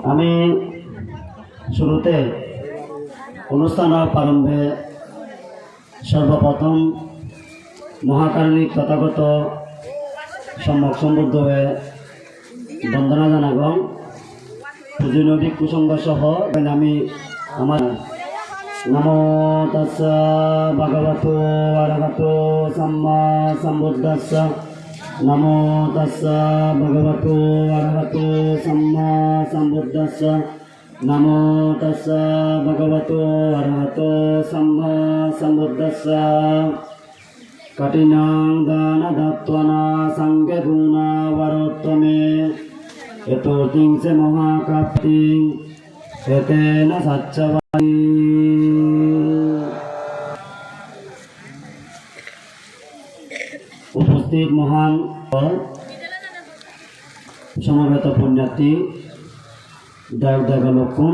আমি শুরুতে অনুষ্ঠানের প্রারম্ভে সর্বপ্রথম মহাকারণিক তথাগত সম্যক সম্বুদ্ধ হয়ে বন্দনা জানাগম পূজনীয় ভিক্ষু সংঘ সহ আমি আমার নমো তাস্সা ভগবতো আরহতো সাম্মা সম্বুদ্ধাস্স নমো তাস্সা ভগবতো আরহতো সাম্মা সম্বুদ্ধাস্স নমো তাস্সা ভগবতো আরহতো সাম্মা সম্বুদ্ধাস্স কঠিনাং দানদত্ত্বনা সংঘে গুণা বরোত্তমে এতো তিংসে মহাকাপ্তিং এতেন সচ্চবাণী। উপস্থিত মহান সমবেত পুণ্যার্থী দেব দেবলোকন